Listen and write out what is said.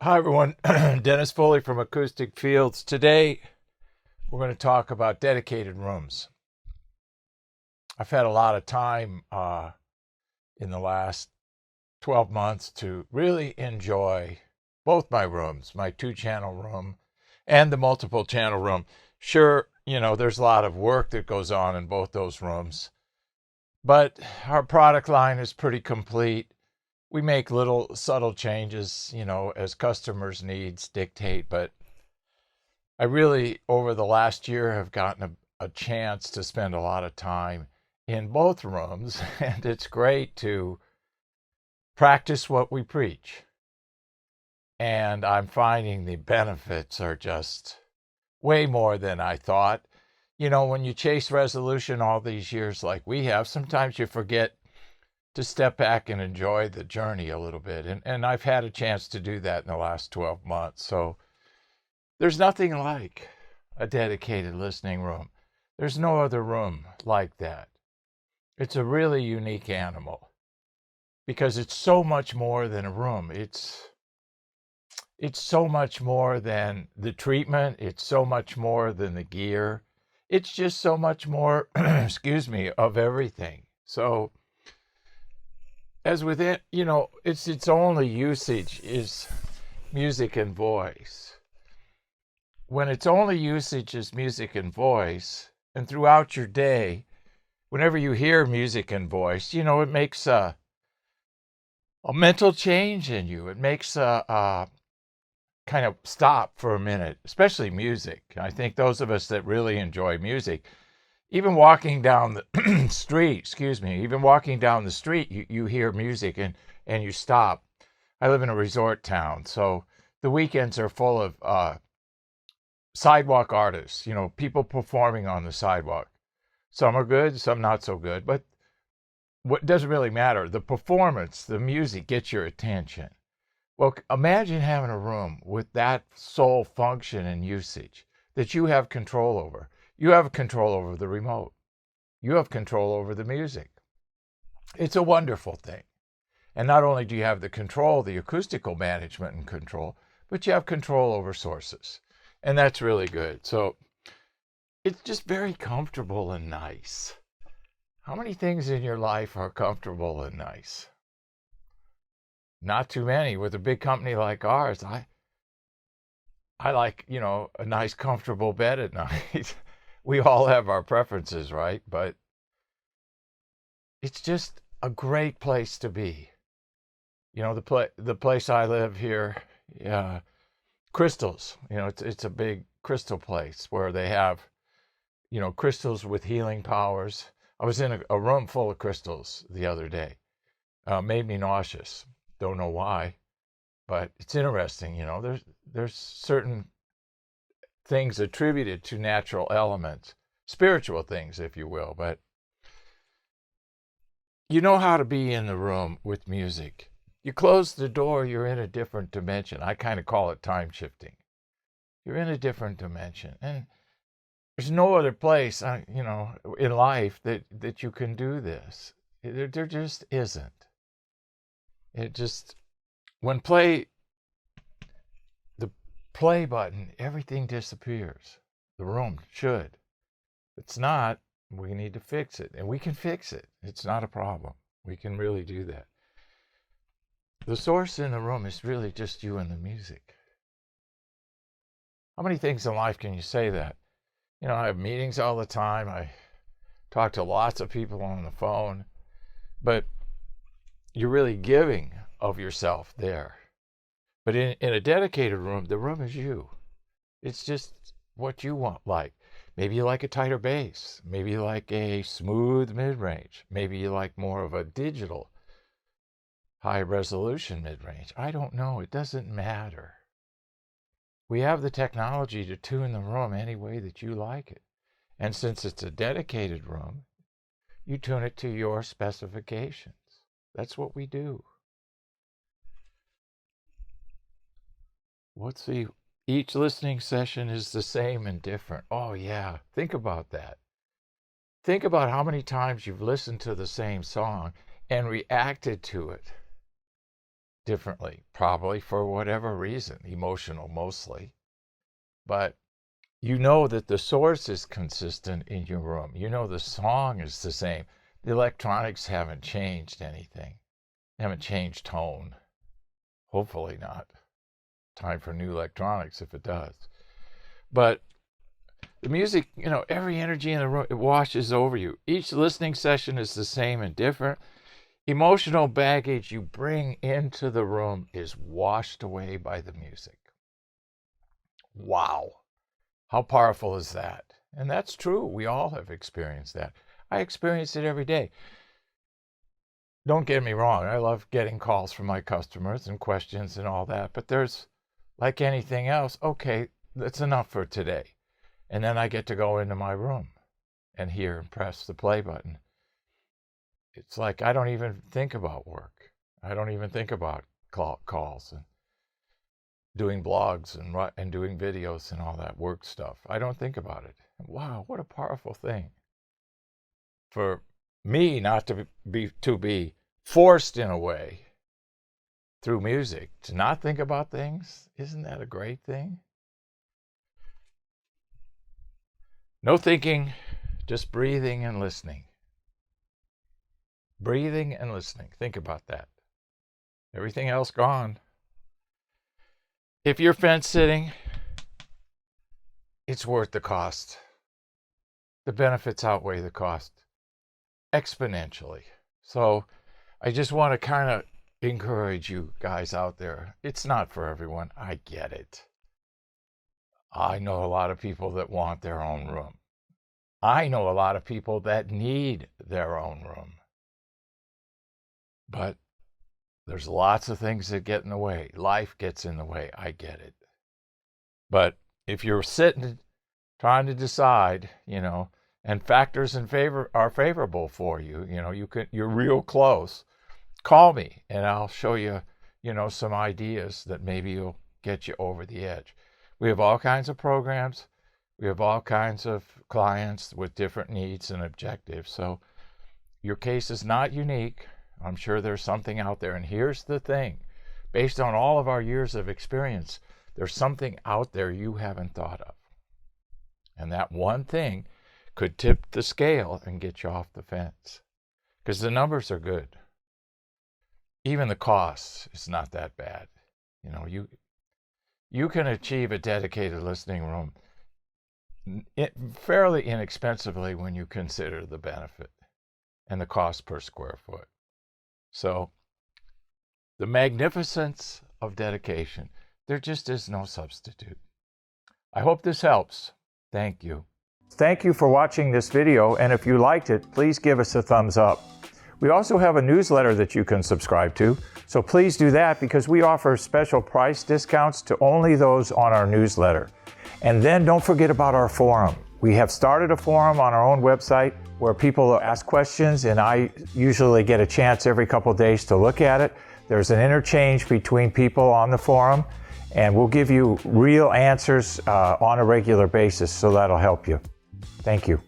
Hi, everyone. Dennis Foley from Acoustic Fields. Today, we're going to talk about dedicated rooms. I've had a lot of time in the last 12 months to really enjoy both my rooms, my two-channel room and the multiple-channel room. Sure, there's a lot of work that goes on in both those rooms, but our product line is pretty complete. We make little subtle changes, as customers' needs dictate, but I really, over the last year, have gotten a chance to spend a lot of time in both rooms, and it's great to practice what we preach. And I'm finding the benefits are just way more than I thought. When you chase resolution all these years like we have, sometimes you forget to step back and enjoy the journey a little bit. And I've had a chance to do that in the last 12 months. So there's nothing like a dedicated listening room. There's no other room like that. It's a really unique animal because it's so much more than a room. It's so much more than the treatment. It's so much more than the gear. It's just so much more, excuse me, of everything. So as with it, its only usage is music and voice. When its only usage is music and voice, and throughout your day, whenever you hear music and voice, it makes a mental change in you. It makes a kind of stop for a minute, especially music. I think those of us that really enjoy music, even walking down the street, even walking down the street, you hear music and you stop. I live in a resort town, so the weekends are full of sidewalk artists, people performing on the sidewalk. Some are good, some not so good, but what doesn't really matter. The performance, the music gets your attention. Well, imagine having a room with that sole function and usage that you have control over. You have control over the remote. You have control over the music. It's a wonderful thing. And not only do you have the control, the acoustical management and control, but you have control over sources. And that's really good. So it's just very comfortable and nice. How many things in your life are comfortable and nice? Not too many. With a big company like ours, I like, a nice comfortable bed at night. We all have our preferences, right? But it's just a great place to be. The place I live here, crystals. It's a big crystal place where they have, crystals with healing powers. I was in a room full of crystals the other day. Made me nauseous. Don't know why, but it's interesting. There's certain things attributed to natural elements, spiritual things, if you will, but you know how to be in the room with music. You close the door, you're in a different dimension. I kind of call it time shifting. You're in a different dimension. And there's no other place, in life that you can do this. There just isn't. It just, when the play button, everything disappears. The room should. It's not, we need to fix it. And we can fix it. It's not a problem. We can really do that. The source in the room is really just you and the music. How many things in life can you say that? I have meetings all the time. I talk to lots of people on the phone, but you're really giving of yourself there. But in a dedicated room, the room is you. It's just what you want. Maybe you like a tighter bass. Maybe you like a smooth mid-range. Maybe you like more of a digital high resolution mid-range. I don't know. It doesn't matter. We have the technology to tune the room any way that you like it. And since it's a dedicated room, you tune it to your specifications. That's what we do. Each listening session is the same and different. Oh, yeah. Think about that. Think about how many times you've listened to the same song and reacted to it differently, probably for whatever reason, emotional mostly. But you know that the source is consistent in your room. You know the song is the same. The electronics haven't changed anything. They haven't changed tone. Hopefully not. Time for new electronics if it does. But the music, you know, every energy in the room, it washes over you. Each listening session is the same and different. Emotional baggage you bring into the room is washed away by the music. Wow. How powerful is that? And that's true. We all have experienced that. I experience it every day. Don't get me wrong. I love getting calls from my customers and questions and all that. But there's, like anything else, okay, that's enough for today. And then I get to go into my room and hear and press the play button. It's like I don't even think about work. I don't even think about calls and doing blogs and doing videos and all that work stuff. I don't think about it. Wow, what a powerful thing. For me not to be forced in a way through music to not think about things, isn't that a great thing? No thinking, just breathing and listening. Breathing and listening. Think about that. Everything else gone. If you're fence sitting, it's worth the cost. The benefits outweigh the cost exponentially. So I just want to kind of encourage you guys out there. It's not for everyone. I get it. I know a lot of people that want their own room. I know a lot of people that need their own room. But there's lots of things that get in the way. Life gets in the way. I get it. But if you're sitting trying to decide, you know, and factors in favor are favorable for you, you know, you're real close, call me and I'll show you, you know, some ideas that maybe will get you over the edge. We have all kinds of programs. We have all kinds of clients with different needs and objectives. So your case is not unique. I'm sure there's something out there. And here's the thing. Based on all of our years of experience, there's something out there you haven't thought of. And that one thing could tip the scale and get you off the fence. Because the numbers are good. Even the cost is not that bad. You know, you can achieve a dedicated listening room fairly inexpensively when you consider the benefit and the cost per square foot. So, the magnificence of dedication, there just is no substitute. I hope this helps. Thank you. Thank you for watching this video, and if you liked it, please give us a thumbs up. We also have a newsletter that you can subscribe to, so please do that because we offer special price discounts to only those on our newsletter. And then don't forget about our forum. We have started a forum on our own website where people ask questions, and I usually get a chance every couple of days to look at it. There's an interchange between people on the forum, and we'll give you real answers on a regular basis, so that'll help you. Thank you.